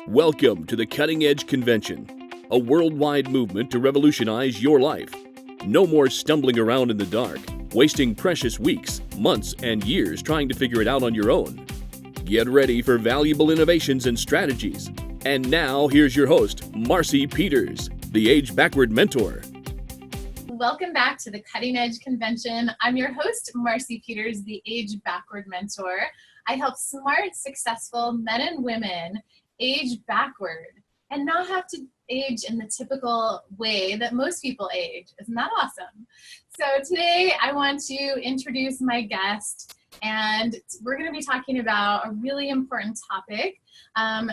Welcome to the Cutting Edge Convention, a worldwide movement to revolutionize your life. No more stumbling around in the dark, wasting precious weeks, months, and years trying to figure it out on your own. Get ready for valuable innovations and strategies. And now, here's your host, Marcy Peters, the Age Backward Mentor. Welcome back to the Cutting Edge Convention. I'm your host, Marcy Peters, the Age Backward Mentor. I help smart, successful men and women age backward and not have to age in the typical way that most people age. Isn't that awesome? So today I want to introduce my guest, and we're going to be talking about a really important topic.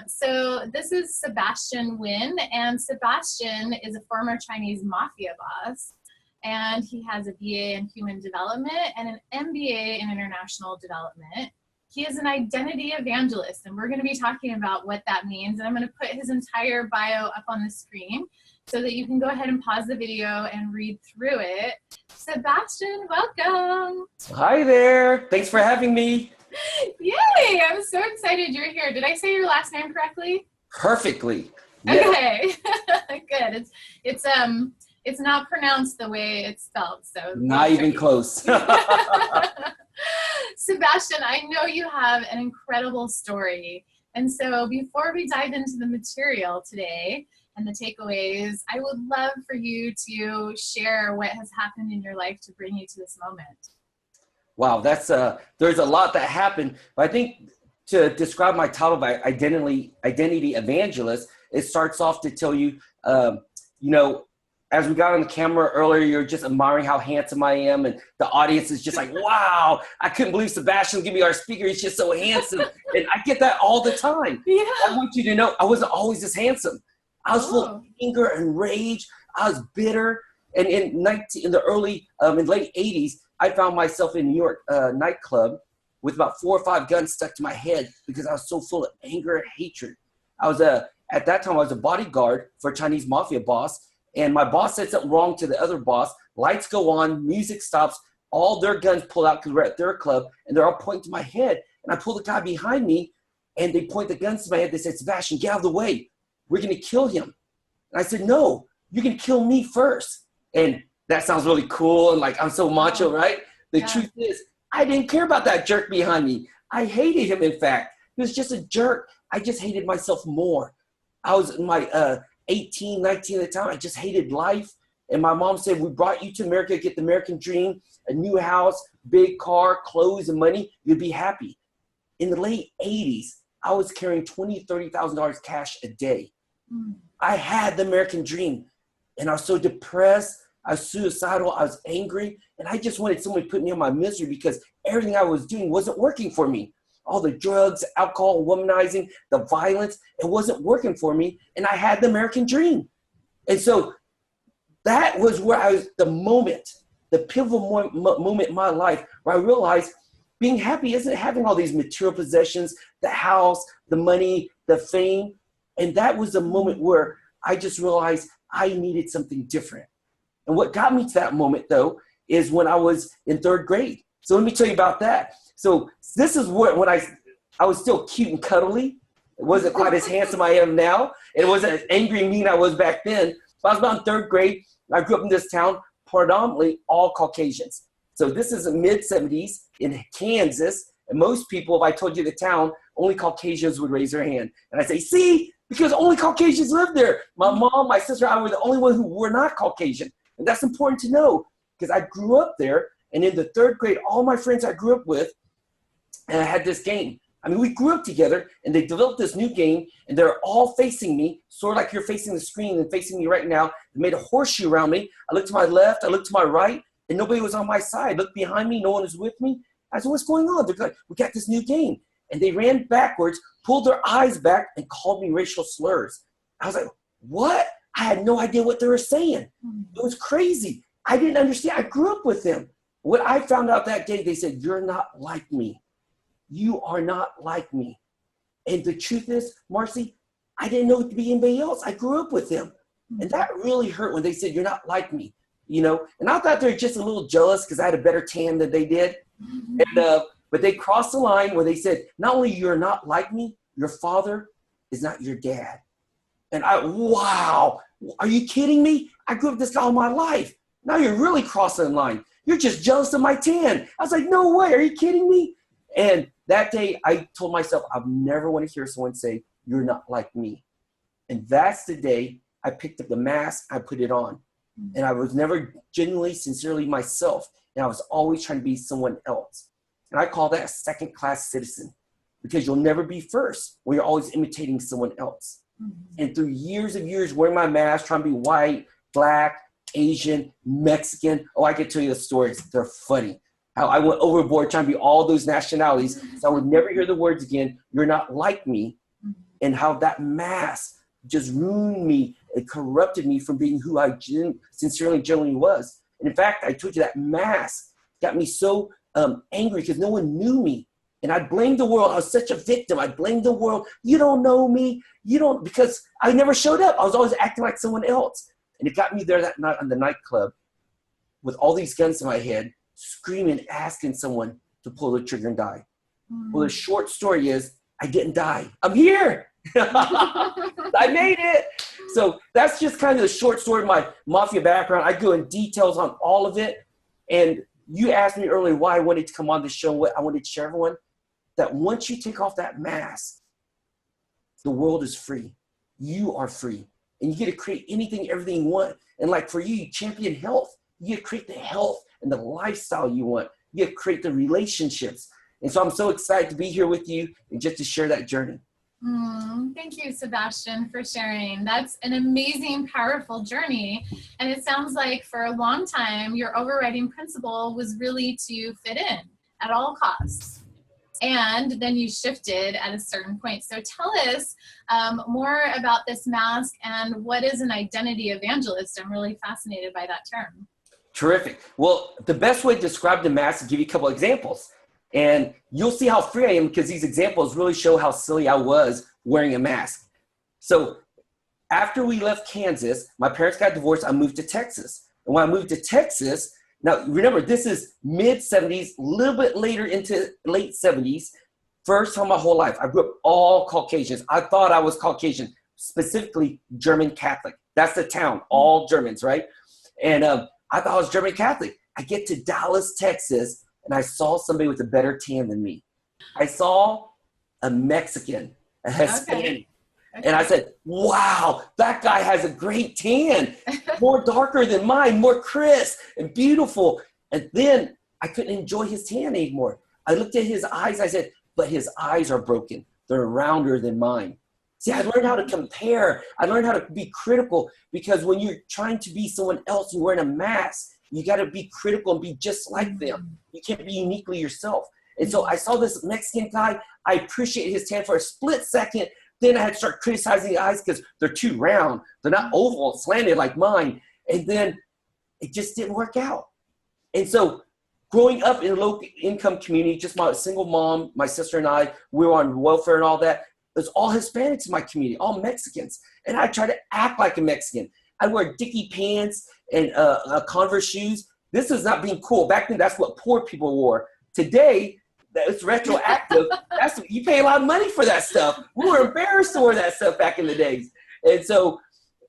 So this is Sabastian Huynh, and Sebastian is a former Chinese mafia boss, and he has a BA in Human Development and an MBA in International Development. He is an identity evangelist, and we're going to be talking about what that means. And I'm going to put his entire bio up on the screen so that you can go ahead and pause the video and read through it. Sebastian, welcome. Hi there. Thanks for having me. Yay! I'm so excited you're here. Did I say your last name correctly? Perfectly. Okay. Good. It's not pronounced the way it's spelled, so not even close. Sebastian, I know you have an incredible story. And so before we dive into the material today and the takeaways, I would love for you to share what has happened in your life to bring you to this moment. Wow, there's a lot that happened. But I think to describe my title by identity evangelist, it starts off to tell you, as we got on the camera earlier, you're just admiring how handsome I am, and the audience is just like, wow, I couldn't believe Sebastian would give me our speaker. He's just so handsome. And I get that all the time. Yeah. I want you to know I wasn't always this handsome. I was full of anger and rage. I was bitter. And in late 80s, I found myself in New York nightclub with about 4 or 5 guns stuck to my head because I was so full of anger and hatred. At that time, I was a bodyguard for a Chinese mafia boss. And my boss said something wrong to the other boss. Lights go on, music stops, all their guns pull out because we're at their club, and they're all pointing to my head. And I pull the guy behind me, and they point the guns to my head. They said, Sebastian, get out of the way. We're going to kill him. And I said, no, you can kill me first. And that sounds really cool, and like I'm so macho, right? The truth is, I didn't care about that jerk behind me. I hated him, in fact. He was just a jerk. I just hated myself more. I was in my 18, 19 at the time. I just hated life. And my mom said, we brought you to America to get the American dream, a new house, big car, clothes, and money. You'd be happy. In the late 80s, I was carrying $20,000, $30,000 cash a day. I had the American dream. And I was so depressed. I was suicidal. I was angry. And I just wanted someone to put me in my misery because everything I was doing wasn't working for me. All the drugs, alcohol, womanizing, the violence, it wasn't working for me. And I had the American dream. And so that was where the pivotal moment in my life where I realized being happy isn't having all these material possessions, the house, the money, the fame. And that was the moment where I just realized I needed something different. And what got me to that moment, though, is when I was in 3rd grade. So let me tell you about that. So this is when I was still cute and cuddly. It wasn't quite as handsome I am now. It wasn't as angry and mean I was back then. But I was about in 3rd grade. I grew up in this town, predominantly all Caucasians. So this is the mid-70s in Kansas. And most people, if I told you the town, only Caucasians would raise their hand. And I say, see, because only Caucasians live there. My mom, my sister, I were the only one who were not Caucasian. And that's important to know because I grew up there. And in the 3rd grade, all my friends I grew up with, and I had this game. I mean, we grew up together, and they developed this new game, and they're all facing me, sort of like you're facing the screen and facing me right now. They made a horseshoe around me. I looked to my left, I looked to my right, and nobody was on my side. I looked behind me, no one was with me. I said, what's going on? They're like, we got this new game. And they ran backwards, pulled their eyes back, and called me racial slurs. I was like, what? I had no idea what they were saying. It was crazy. I didn't understand. I grew up with them. What I found out that day, they said, you're not like me. You are not like me. And the truth is, Marcy, I didn't know it to be anybody else. I grew up with them. And that really hurt when they said, you're not like me. And I thought they were just a little jealous because I had a better tan than they did. But they crossed the line where they said, not only you're not like me, your father is not your dad. And wow, are you kidding me? I grew up with this guy all my life. Now you're really crossing the line. You're just jealous of my tan. I was like, no way, are you kidding me? And that day I told myself, I'll never want to hear someone say, you're not like me. And that's the day I picked up the mask, I put it on. And I was never genuinely, sincerely myself. And I was always trying to be someone else. And I call that a second-class citizen, because you'll never be first when you're always imitating someone else. And through years of years wearing my mask, trying to be white, black, Asian, Mexican. Oh, I could tell you the stories. They're funny. How I went overboard trying to be all those nationalities, so I would never hear the words again, you're not like me. And how that mask just ruined me. It corrupted me from being who I sincerely, genuinely was. And in fact, I told you that mask got me so angry because no one knew me. And I blamed the world. I was such a victim. I blamed the world. You don't know me. You don't, because I never showed up. I was always acting like someone else. And it got me there that night on the nightclub with all these guns in my head, screaming, asking someone to pull the trigger and die. Well, the short story is I didn't die. I'm here. I made it. So that's just kind of the short story of my mafia background. I go in details on all of it. And you asked me earlier why I wanted to come on the show, what I wanted to share everyone, that once you take off that mask, the world is free. You are free. And you get to create anything, everything you want. And like for you, you champion health. You get to create the health and the lifestyle you want. You get to create the relationships. And so I'm so excited to be here with you and just to share that journey. Thank you, Sebastian, for sharing. That's an amazing, powerful journey. And it sounds like for a long time, your overriding principle was really to fit in at all costs. And then you shifted at a certain point. So tell us more about this mask and what is an identity evangelist. I'm really fascinated by that term. Terrific. Well, the best way to describe the mask is to give you a couple examples. And you'll see how free I am because these examples really show how silly I was wearing a mask. So after we left Kansas, my parents got divorced. I moved to Texas. And when I moved to Texas, now remember, this is mid-70s, a little bit later into late 70s. First time my whole life, I grew up all Caucasians. I thought I was Caucasian, specifically German Catholic. That's the town, all Germans, right? And I thought I was German Catholic. I get to Dallas, Texas, and I saw somebody with a better tan than me. I saw a Mexican, a Hispanic. Okay. And I said, wow, that guy has a great tan, more darker than mine, more crisp and beautiful. And then I couldn't enjoy his tan anymore. I looked at his eyes. I said, but his eyes are broken. They're rounder than mine. See, I learned how to compare. I learned how to be critical because when you're trying to be someone else, you're wearing a mask. You got to be critical and be just like them. You can't be uniquely yourself. And so I saw this Mexican guy. I appreciated his tan for a split second. Then I had to start criticizing the eyes because they're too round. They're not oval, slanted like mine. And then it just didn't work out. And so growing up in a low-income community, just my single mom, my sister and I, we were on welfare and all that. It was all Hispanics in my community, all Mexicans. And I tried to act like a Mexican. I wear Dickie pants and Converse shoes. This is not being cool. Back then, that's what poor people wore. Today, it's retroactive. You pay a lot of money for that stuff. We were embarrassed to wear that stuff back in the days. And so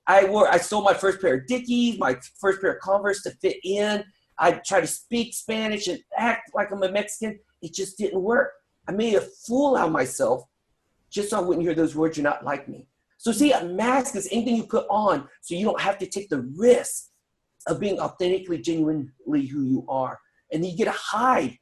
I sold my first pair of Dickies, my first pair of Converse to fit in. I tried to speak Spanish and act like I'm a Mexican. It just didn't work. I made a fool out of myself just so I wouldn't hear those words, you're not like me. So see, a mask is anything you put on so you don't have to take the risk of being authentically, genuinely who you are. And you get to hide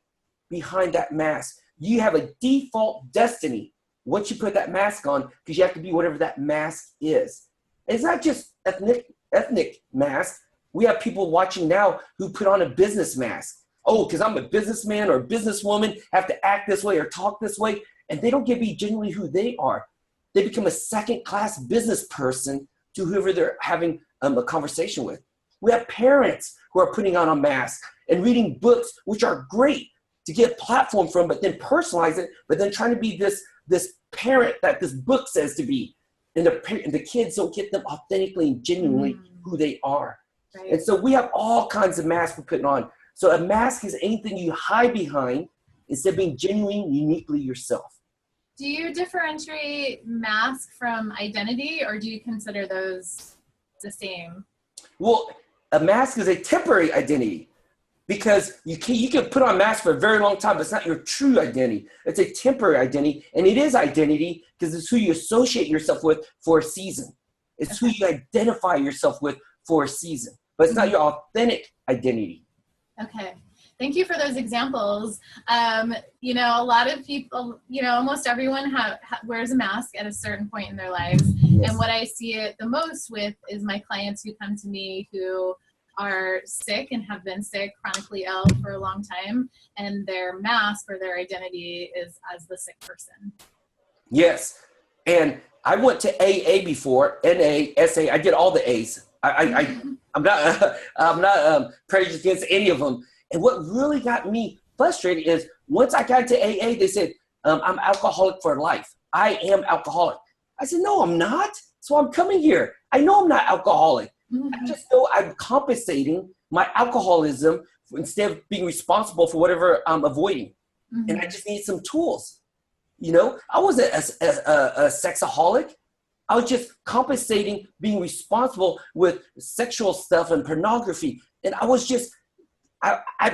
behind that mask. You have a default destiny once you put that mask on because you have to be whatever that mask is. And it's not just ethnic mask. We have people watching now who put on a business mask. Oh, because I'm a businessman or a businesswoman, have to act this way or talk this way. And they don't get to be genuinely who they are. They become a second-class business person to whoever they're having a conversation with. We have parents who are putting on a mask and reading books, which are great to get a platform from, but then personalize it, but then trying to be this parent that this book says to be. And the kids don't get them authentically and genuinely who they are. Right. And so we have all kinds of masks we're putting on. So a mask is anything you hide behind instead of being genuine, uniquely yourself. Do you differentiate mask from identity, or do you consider those the same? Well, a mask is a temporary identity because you can put on a mask for a very long time, but it's not your true identity. It's a temporary identity, and it is identity because it's who you associate yourself with for a season. It's who you identify yourself with for a season, but it's not your authentic identity. Okay. Thank you for those examples. You know, a lot of people, you know, almost everyone wears a mask at a certain point in their lives. Yes. And what I see it the most with is my clients who come to me who are sick and have been sick, chronically ill for a long time, and their mask or their identity is as the sick person. Yes. And I went to AA before, NA, SA. I did all the A's. I'm not prejudiced against any of them. And what really got me frustrated is once I got to AA, they said, I'm alcoholic for life. I am alcoholic. I said, no, I'm not. So I'm coming here. I know I'm not alcoholic. Mm-hmm. I just know I'm compensating my alcoholism instead of being responsible for whatever I'm avoiding. Mm-hmm. And I just need some tools. You know, I wasn't a sexaholic. I was just compensating being responsible with sexual stuff and pornography. And I was just,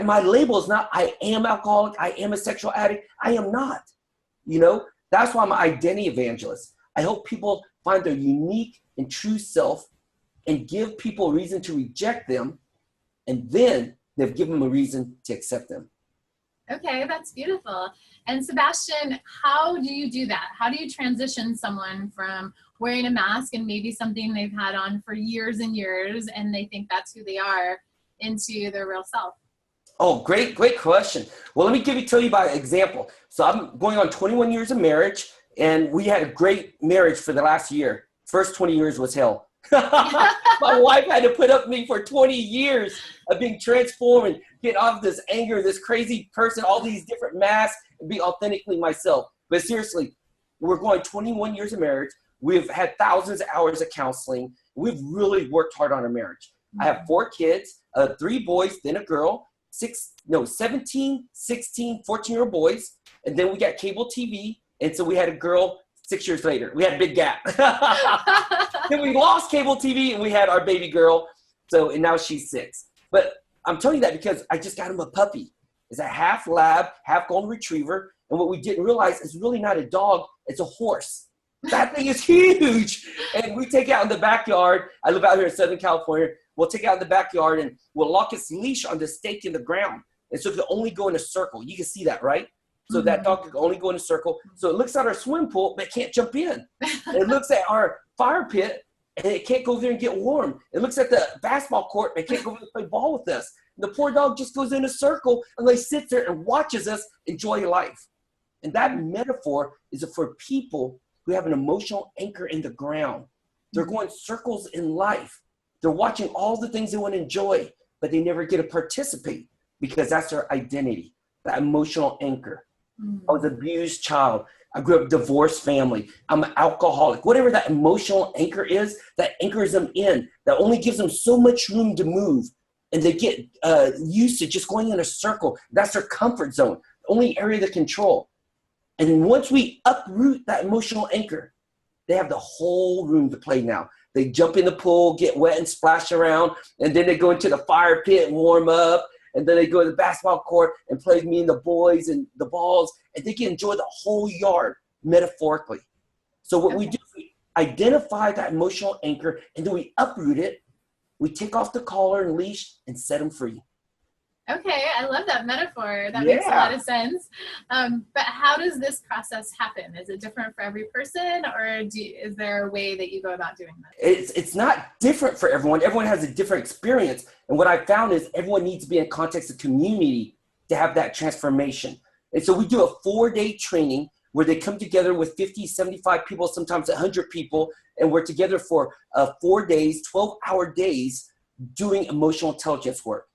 my label is not I am alcoholic, I am a sexual addict. I am not. You know, that's why I'm an identity evangelist. I help people find their unique and true self and give people a reason to reject them. And then they've given them a reason to accept them. Okay, that's beautiful. And Sebastian, how do you do that? How do you transition someone from wearing a mask and maybe something they've had on for years and years and they think that's who they are into their real self? Oh, great question. Well, let me tell you by example. So I'm going on 21 years of marriage, and we had a great marriage for the last year. First 20 years was hell. My wife had to put up with me for 20 years of being transformed and get off this anger, this crazy person, all these different masks, and be authentically myself. But seriously, we're going 21 years of marriage. We've had thousands of hours of counseling. We've really worked hard on our marriage. I have 4 kids, 3 boys, then a girl, 17, 16, 14-year-old boys. And then we got cable TV. And so we had a girl 6 years later. We had a big gap. Then we lost cable TV and we had our baby girl. And now she's 6. But I'm telling you that because I just got him a puppy. It's a half lab, half golden retriever. And what we didn't realize is really not a dog, it's a horse. That thing is huge. And we take it out in the backyard. I live out here in Southern California. We'll take it out in the backyard and we'll lock its leash on the stake in the ground. And so it can only go in a circle. You can see that, right? So that dog can only go in a circle. So it looks at our swim pool, but it can't jump in. It looks at our fire pit, and it can't go there and get warm. It looks at the basketball court, but it can't go over and play ball with us. And the poor dog just goes in a circle and like sits there and watches us enjoy life. And that metaphor is for people who have an emotional anchor in the ground. They're going circles in life. They're watching all the things they want to enjoy, but they never get to participate because that's their identity, that emotional anchor. I was an abused child. I grew up in a divorced family. I'm an alcoholic. Whatever that emotional anchor is, that anchors them in, that only gives them so much room to move. And they get used to just going in a circle. That's their comfort zone, the only area they control. And once we uproot that emotional anchor, they have the whole room to play now. They jump in the pool, get wet and splash around, and then they go into the fire pit and warm up. And then they go to the basketball court and play with me and the boys and the balls, and they can enjoy the whole yard metaphorically. So what we do is we identify that emotional anchor, and then we uproot it. We take off the collar and leash and set them free. Okay, I love that metaphor. That makes a lot of sense. But how does this process happen? Is it different for every person, or is there a way that you go about doing that? It's not different for everyone. Everyone has a different experience. And what I found is everyone needs to be in context of community to have that transformation. And so we do a 4-day training where they come together with 50, 75 people, sometimes 100 people, and we're together for 4 days, 12-hour days doing emotional intelligence work.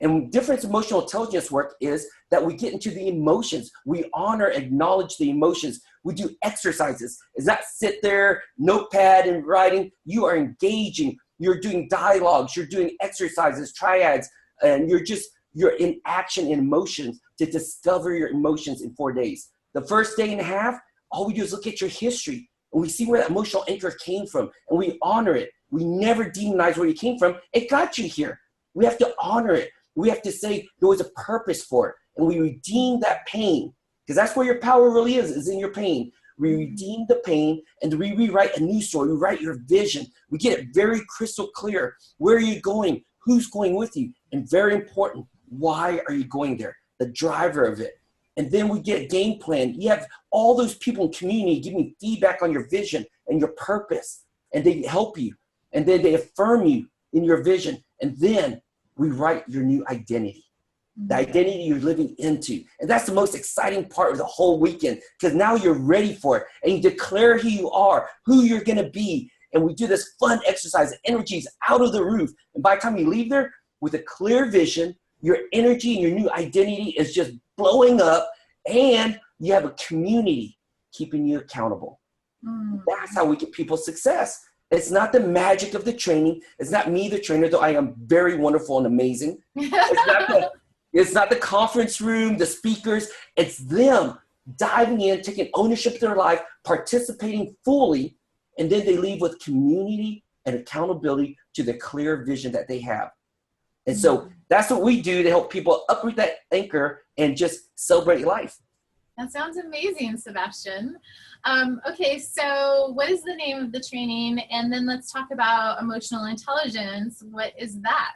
And different emotional intelligence work is that we get into the emotions. We honor, acknowledge the emotions. We do exercises. It's not sit there, notepad and writing. You are engaging. You're doing dialogues. You're doing exercises, triads, and you're in action in emotions to discover your emotions in 4 days. The first day and a half, all we do is look at your history and we see where that emotional anchor came from and we honor it. We never demonize where you came from. It got you here. We have to honor it. We have to say there was a purpose for it, and we redeem that pain, because that's where your power really is in your pain. We redeem the pain, and we rewrite a new story. We write your vision. We get it very crystal clear. Where are you going? Who's going with you? And very important, why are you going there? The driver of it. And then we get a game plan. You have all those people in community giving feedback on your vision and your purpose, and they help you. And then they affirm you in your vision. And then we write your new identity, the identity you're living into. And that's the most exciting part of the whole weekend, because now you're ready for it. And you declare who you are, who you're going to be. And we do this fun exercise. The energy's out of the roof. And by the time you leave there with a clear vision, your energy and your new identity is just blowing up. And you have a community keeping you accountable. That's how we get people success. It's not the magic of the training. It's not me, the trainer, though I am very wonderful and amazing. It's not the conference room, the speakers. It's them diving in, taking ownership of their life, participating fully, and then they leave with community and accountability to the clear vision that they have. And so that's what we do to help people uproot that anchor and just celebrate life. That sounds amazing, Sebastian. Okay, so what is the name of the training? And then let's talk about emotional intelligence. What is that?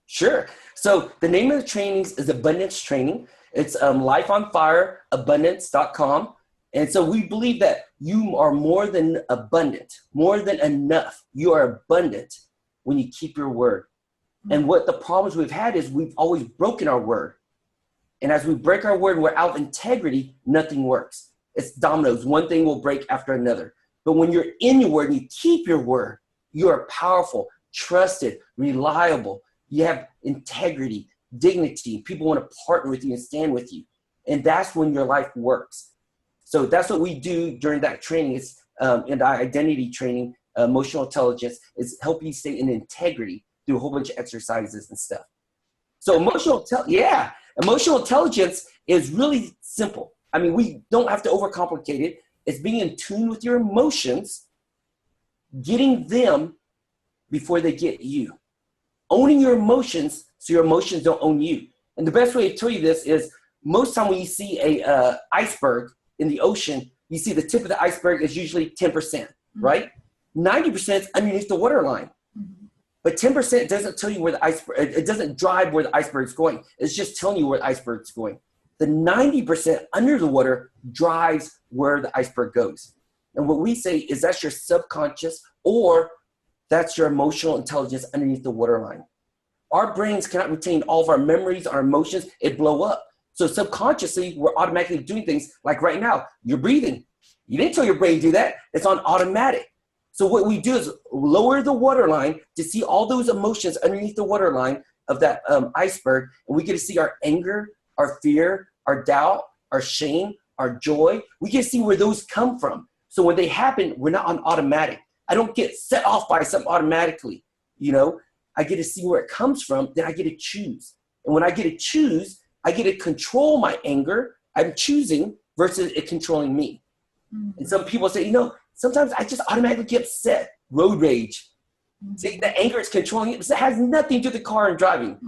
Sure. So the name of the training is Abundance Training. It's lifeonfireabundance.com. And so we believe that you are more than abundant, more than enough. You are abundant when you keep your word. And what the problems we've had is we've always broken our word. And as we break our word and we're out of integrity, nothing works. It's dominoes. One thing will break after another. But when you're in your word and you keep your word, you are powerful, trusted, reliable. You have integrity, dignity. People want to partner with you and stand with you. And that's when your life works. So that's what we do during that training. It's in our identity training, emotional intelligence, is help you stay in integrity through a whole bunch of exercises and stuff. So emotional intelligence is really simple. I mean, we don't have to overcomplicate it. It's being in tune with your emotions, getting them before they get you. Owning your emotions so your emotions don't own you. And the best way to tell you this is most time when you see a iceberg in the ocean, you see the tip of the iceberg is usually 10%, right? 90% is underneath the waterline. But 10% doesn't tell you where the iceberg, it doesn't drive where the iceberg's going. It's just telling you where the iceberg's going. The 90% under the water drives where the iceberg goes. And what we say is that's your subconscious, or that's your emotional intelligence underneath the waterline. Our brains cannot retain all of our memories, our emotions, it blow up. So subconsciously, we're automatically doing things like right now, you're breathing. You didn't tell your brain to do that. It's on automatic. So what we do is lower the waterline to see all those emotions underneath the waterline of that iceberg. And we get to see our anger, our fear, our doubt, our shame, our joy. We get to see where those come from. So when they happen, we're not on automatic. I don't get set off by something automatically. You know, I get to see where it comes from. Then I get to choose. And when I get to choose, I get to control my anger. I'm choosing versus it controlling me. And some people say, you know, sometimes I just automatically get upset. Road rage. See, the anger is controlling it. It has nothing to do with the car and driving.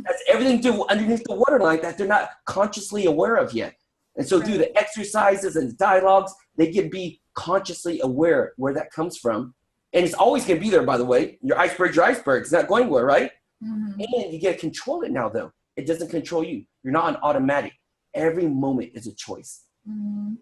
That's everything to do underneath the waterline that they're not consciously aware of yet. And so through the exercises and the dialogues, they can be consciously aware where that comes from. And it's always going to be there, by the way. Your iceberg's your iceberg. It's not going anywhere, right? And you get to control it now, though. It doesn't control you. You're not on automatic. Every moment is a choice.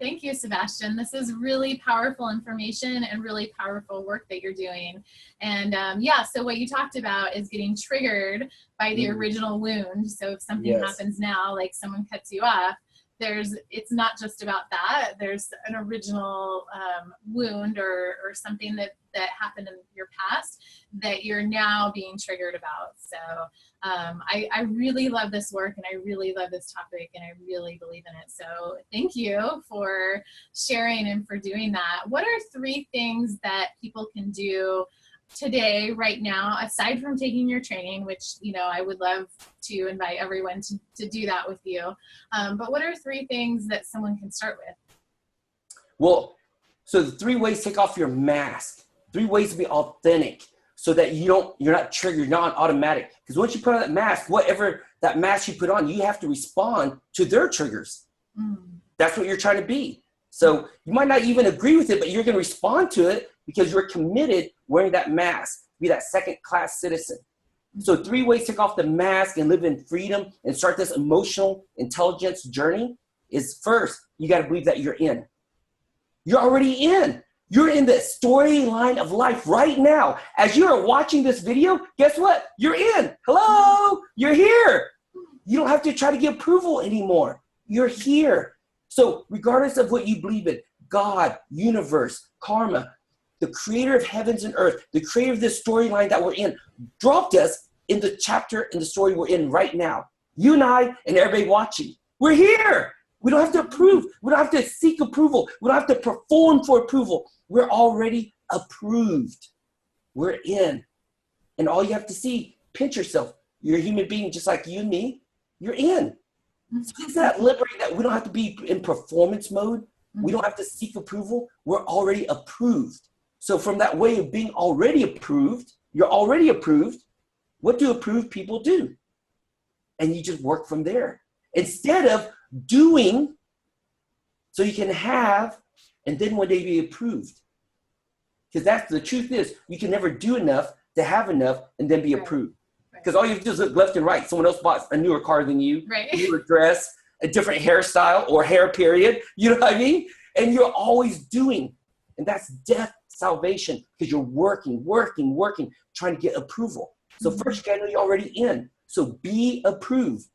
Thank you, Sebastian. This is really powerful information and really powerful work that you're doing. And yeah, so what you talked about is getting triggered by the original wound. So if something happens now, like someone cuts you off, it's not just about that. There's an original wound or something that happened in your past that you're now being triggered about. So I really love this work, and I really love this topic, and I really believe in it. So thank you for sharing and for doing that. What are 3 things that people can do today, right now, aside from taking your training, which, you know, I would love to invite everyone to do that with you. But what are 3 things that someone can start with? Well, so the 3 ways, take off your mask. 3 ways to be authentic so that you're not triggered, you're not on automatic. Because once you put on that mask, whatever that mask you put on, you have to respond to their triggers. That's what you're trying to be. So you might not even agree with it, but you're going to respond to it because you're committed wearing that mask, be that second-class citizen. So 3 ways to take off the mask and live in freedom and start this emotional intelligence journey is, first, you got to believe that you're in. You're already in. You're in the storyline of life right now. As you are watching this video, guess what? You're in. Hello, you're here. You don't have to try to get approval anymore. You're here. So regardless of what you believe in, God, universe, karma, the creator of heavens and earth, the creator of this storyline that we're in, dropped us in the chapter in the story we're in right now. You and I and everybody watching. We're here. We don't have to approve. We don't have to seek approval. We don't have to perform for approval. We're already approved. We're in. And all you have to see, pinch yourself. You're a human being just like you and me. You're in. So isn't that liberating that we don't have to be in performance mode? We don't have to seek approval. We're already approved. So from that way of being already approved, you're already approved. What do approved people do? And you just work from there. Instead of doing so you can have and then one day be approved. Because that's the truth is you can never do enough to have enough and then be approved. Because all you have to do is look left and right. Someone else bought a newer car than you, a newer dress, a different hairstyle or hair period. You know what I mean? And you're always doing. And that's death salvation because you're working, trying to get approval. So first you gotta know you're already in. So be approved.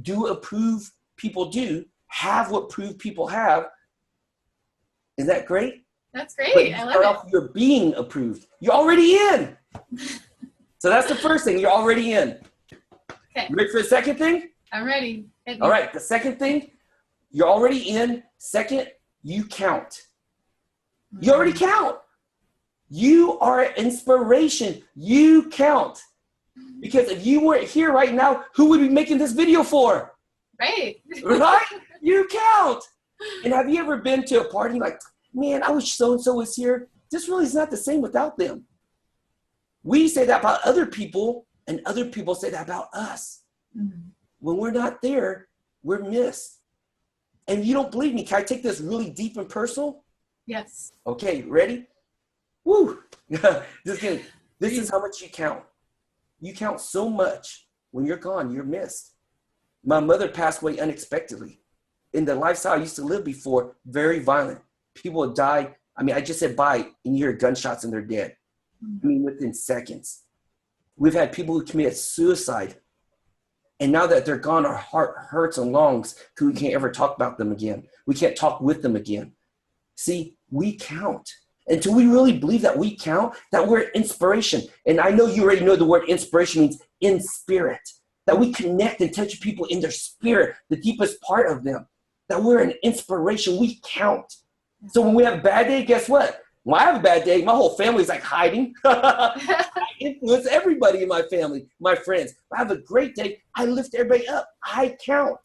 Do approve people do. Have what approved people have. Is that great? That's great. I love it. You're being approved. You're already in. So that's the first thing. You're already in. Okay. You ready for the second thing? I'm ready. All right. The second thing, you're already in. Second, you count. You already count. You are an inspiration. You count. Because if you weren't here right now, who would be making this video for? Right. Right? You count. And have you ever been to a party like, man, I wish so-and-so was here. This really is not the same without them. We say that about other people, and other people say that about us. When we're not there, we're missed. And you don't believe me. Can I take this really deep and personal? Yes. Okay, ready? Woo! Just kidding. This is how much you count. You count so much. When you're gone, you're missed. My mother passed away unexpectedly. In the lifestyle I used to live before, very violent. People would die. I mean, I just said bye, and you hear gunshots and they're dead. I mean, within seconds. We've had people who committed suicide. And now that they're gone, our heart hurts and longs because we can't ever talk about them again. We can't talk with them again. See, we count. Until we really believe that we count, that we're inspiration. And I know you already know the word inspiration means in spirit. That we connect and touch people in their spirit, the deepest part of them. That we're an inspiration. We count. So when we have a bad day, guess what? When I have a bad day, my whole family's like hiding. I influence everybody in my family, my friends. If I have a great day, I lift everybody up. I count.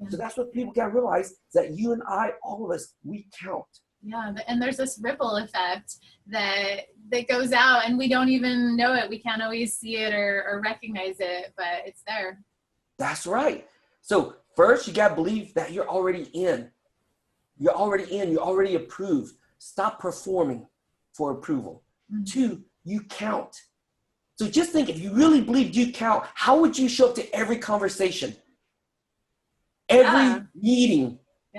So that's what people got to realize, is that you and I, all of us, we count. Yeah, and there's this ripple effect that goes out and we don't even know it. We can't always see it or recognize it, but it's there. That's right. So first, you got to believe that you're already in. You're already in. You're already approved. Stop performing for approval. 2, you count. So just think, if you really believed you count, how would you show up to every conversation? Every meeting,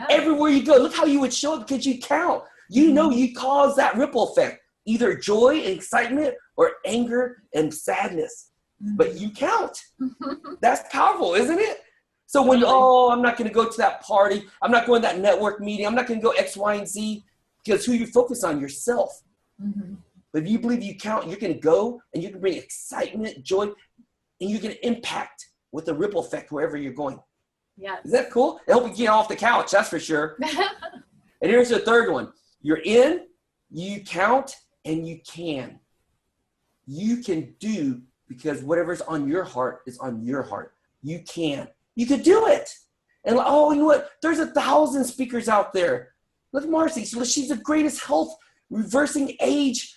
everywhere you go. Look how you would show up because you count. You know you cause that ripple effect, either joy and excitement or anger and sadness. But you count. That's powerful, isn't it? So when, I'm not going to go to that party. I'm not going to that network meeting. I'm not going to go X, Y, and Z. Because who you focus on, yourself. But if you believe you count, you're going to go and you can bring excitement, joy, and you can impact with the ripple effect wherever you're going. Yes. Is that cool? It helps you get off the couch, that's for sure. And here's the third one. You're in, you count, and you can. You can do because whatever's on your heart is on your heart. You can. You could do it. And you know what? There's 1,000 speakers out there. Look at Marcy. She's the greatest health reversing age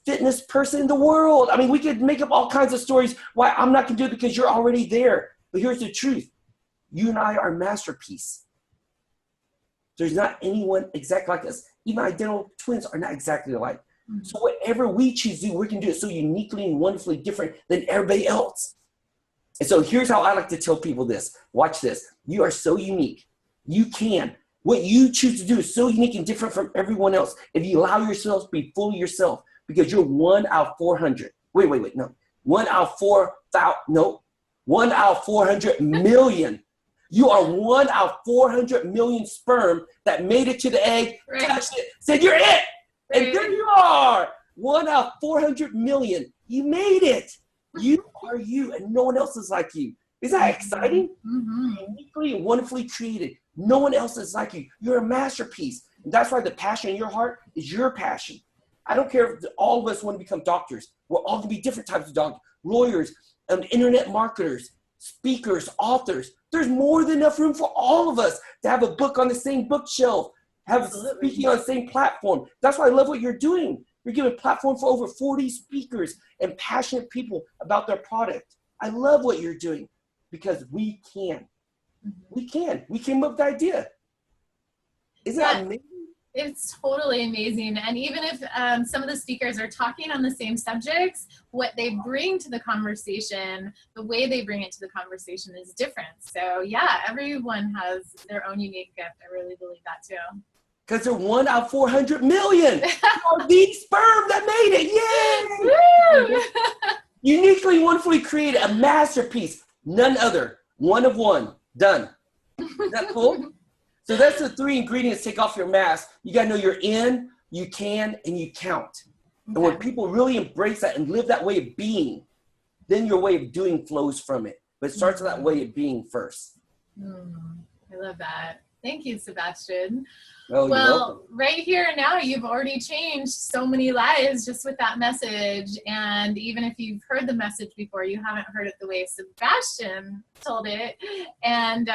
fitness person in the world. I mean, we could make up all kinds of stories why I'm not going to do it because you're already there. But here's the truth. You and I are a masterpiece. There's not anyone exactly like us. Even identical twins are not exactly alike. Mm-hmm. So whatever we choose to do, we can do it so uniquely and wonderfully different than everybody else. And so here's how I like to tell people this. Watch this. You are so unique. You can. What you choose to do is so unique and different from everyone else. If you allow yourself to be fully yourself, because you're 1 out of 400. Wait, no. 1 out of 4,000, no. 1 out of 400 million. You are 1 out of 400 million sperm that made it to the egg, touched it, said, you're it. Right. And there you are. 1 out of 400 million. You made it. You are you, and no one else is like you. Isn't that exciting? Mm-hmm. Uniquely and wonderfully created. No one else is like you. You're a masterpiece. And that's why the passion in your heart is your passion. I don't care if all of us want to become doctors. We're all going to be different types of doctors. Lawyers, internet marketers, speakers, authors. There's more than enough room for all of us to have a book on the same bookshelf, have speaking on the same platform. That's why I love what you're doing. You're giving a platform for over 40 speakers and passionate people about their product. I love what you're doing because we can. We can. We came up with the idea. Isn't that amazing? It's totally amazing. And even if some of the speakers are talking on the same subjects, what they bring to the conversation, the way they bring it to the conversation is different. So yeah, everyone has their own unique gift. I really believe that too. Because they're 1 out of 400 million. The sperm that made it. Yay! Uniquely, wonderfully created, a masterpiece. None other. One of one. Done. Isn't that cool? So that's the 3 ingredients. Take off your mask. You got to know you're in, you can, and you count. Okay. And when people really embrace that and live that way of being, then your way of doing flows from it. But it starts with that way of being first. I love that. Thank you, Sebastian. Oh, well, right here and now, you've already changed so many lives just with that message. And even if you've heard the message before, you haven't heard it the way Sebastian told it. And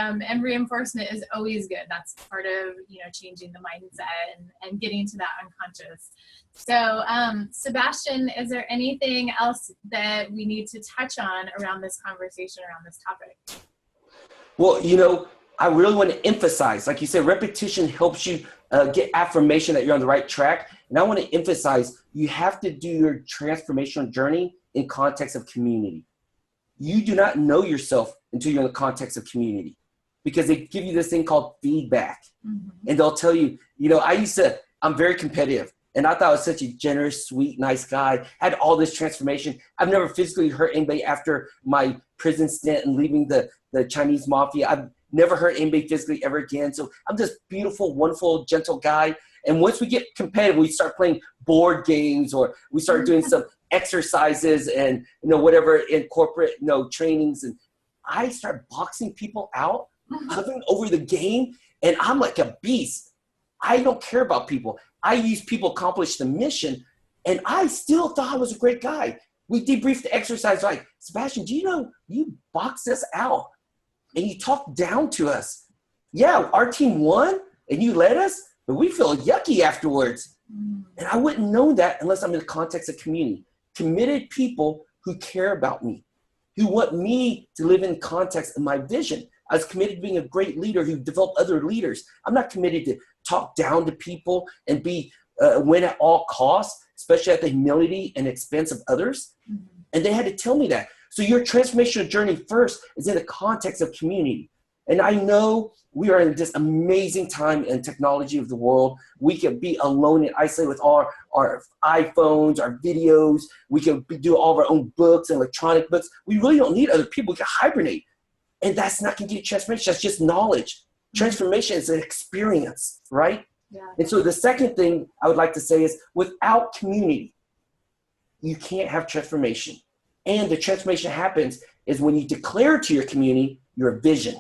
reinforcement is always good. That's part of, changing the mindset and getting to that unconscious. So, Sebastian, is there anything else that we need to touch on around this conversation, around this topic? Well, I really want to emphasize, like you said, repetition helps you get affirmation that you're on the right track. And I want to emphasize, you have to do your transformational journey in context of community. You do not know yourself until you're in the context of community, because they give you this thing called feedback. Mm-hmm. And they'll tell you, I'm very competitive. And I thought I was such a generous, sweet, nice guy. Had all this transformation. I've never physically hurt anybody after my prison stint and leaving the Chinese mafia. I've never hurt anybody physically ever again. So I'm this beautiful, wonderful, gentle guy. And once we get competitive, we start playing board games, or we start doing some exercises and, whatever in corporate, trainings. And I start boxing people out, hovering over the game. And I'm like a beast. I don't care about people. I use people to accomplish the mission. And I still thought I was a great guy. We debriefed the exercise like, Sebastian, do you know you boxed us out? And you talk down to us. Yeah, our team won and you led us, but we feel yucky afterwards. And I wouldn't know that unless I'm in the context of community. Committed people who care about me, who want me to live in context of my vision. I was committed to being a great leader who developed other leaders. I'm not committed to talk down to people and be win at all costs, especially at the humility and expense of others. And they had to tell me that. So your transformational journey first is in the context of community. And I know we are in this amazing time in technology of the world. We can be alone and isolated with our iPhones, our videos. We can do all of our own books, electronic books. We really don't need other people. We can hibernate. And that's not going to get transformation. That's just knowledge. Transformation is an experience, right? Yeah. And so the second thing I would like to say is, without community, you can't have transformation. And the transformation happens is when you declare to your community your vision.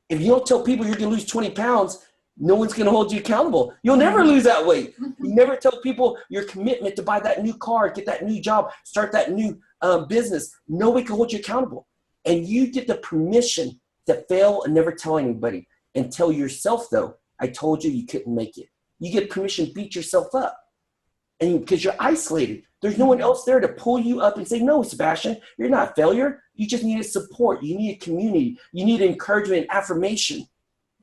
If you don't tell people you're going to lose 20 pounds, no one's going to hold you accountable. You'll never lose that weight. You never tell people your commitment to buy that new car, get that new job, start that new business. Nobody can hold you accountable. And you get the permission to fail and never tell anybody. And tell yourself, though, I told you you couldn't make it. You get permission to beat yourself up. And because you're isolated, there's no one else there to pull you up and say, no, Sebastian, you're not a failure. You just needed support. You need a community. You need encouragement and affirmation.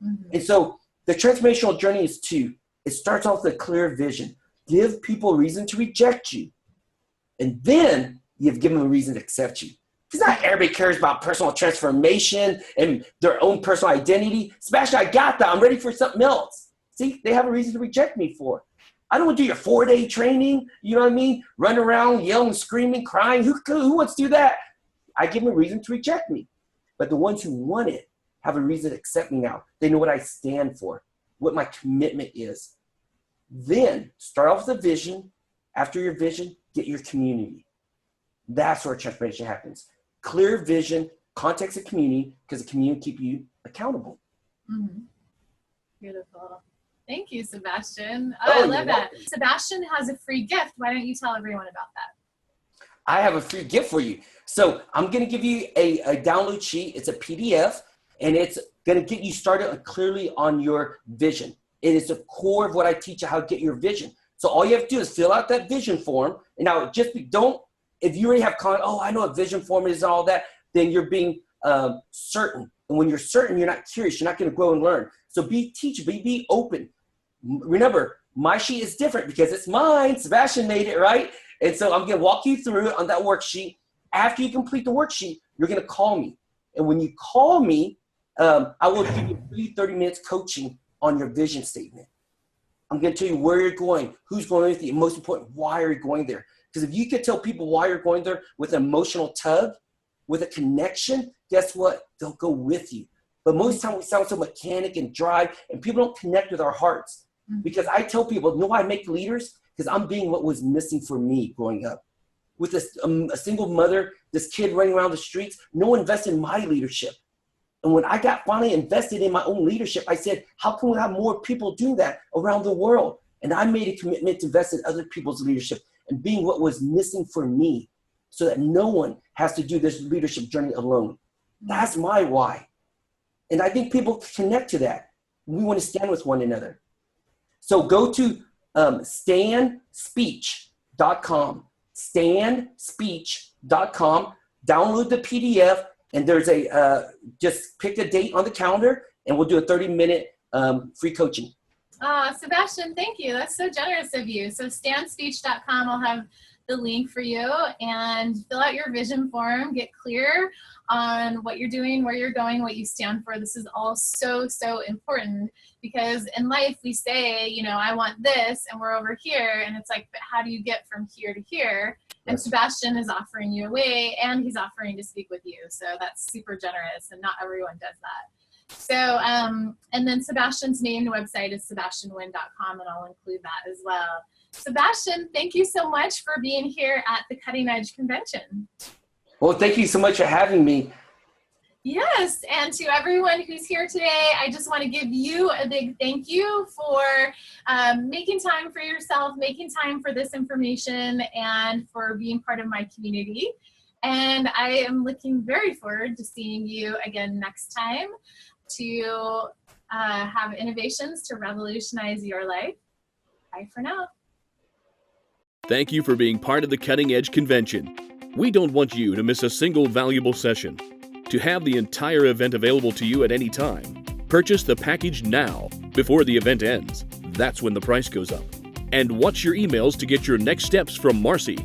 Mm-hmm. And so the transformational journey is it starts off with a clear vision. Give people a reason to reject you. And then you've given them a reason to accept you. Because not everybody cares about personal transformation and their own personal identity. Sebastian, I got that. I'm ready for something else. See, they have a reason to reject me for. I don't want to do your 4-day training. You know what I mean? Run around, yelling, screaming, crying. Who wants to do that? I give them a reason to reject me. But the ones who want it have a reason to accept me now. They know what I stand for, what my commitment is. Then start off with a vision. After your vision, get your community. That's where transformation happens. Clear vision, context of community, because the community keep you accountable. Mm-hmm. Beautiful. Thank you, Sebastian. I love that. Sebastian has a free gift. Why don't you tell everyone about that? I have a free gift for you. So I'm going to give you a download sheet. It's a PDF, and it's going to get you started clearly on your vision. It is the core of what I teach you how to get your vision. So all you have to do is fill out that vision form. And now if you already have I know what vision form is and all that, then you're being certain. And when you're certain, you're not curious. You're not going to grow and learn. So be teachable, be open. Remember, my sheet is different because it's mine. Sebastian made it, right? And so I'm going to walk you through it on that worksheet. After you complete the worksheet, you're going to call me. And when you call me, I will give you free 30 minutes coaching on your vision statement. I'm going to tell you where you're going, who's going with you, and most important, why are you going there? Because if you could tell people why you're going there with an emotional tug, with a connection, guess what? They'll go with you. But most of the time we sound so mechanic and dry, and people don't connect with our hearts. Because I tell people, know why I make leaders? Because I'm being what was missing for me growing up. With a single mother, this kid running around the streets, no one invested in my leadership. And when I got finally invested in my own leadership, I said, how can we have more people do that around the world? And I made a commitment to invest in other people's leadership and being what was missing for me so that no one has to do this leadership journey alone. That's my why. And I think people connect to that. We want to stand with one another. So go to standspeech.com, standspeech.com, download the PDF, and there's just pick a date on the calendar, and we'll do a 30-minute free coaching. Sebastian, thank you. That's so generous of you. So standspeech.com, I'll have the link for you, and fill out your vision form, get clear on what you're doing, where you're going, what you stand for. This is all so, so important, because in life we say, I want this, and we're over here, and it's like, but how do you get from here to here? And Sebastian is offering you a way, and he's offering to speak with you. So that's super generous, and not everyone does that. So, and then Sebastian's named website is sebastianwhyn.com, and I'll include that as well. Sebastian, thank you so much for being here at the Cutting Edge Convention. Well, thank you so much for having me. Yes, and to everyone who's here today, I just want to give you a big thank you for making time for yourself, making time for this information, and for being part of my community. And I am looking very forward to seeing you again next time to have innovations to revolutionize your life. Bye for now. Thank you for being part of the Cutting Edge Convention. We don't want you to miss a single valuable session. To have the entire event available to you at any time, purchase the package now before the event ends. That's when the price goes up. And watch your emails to get your next steps from Marcy.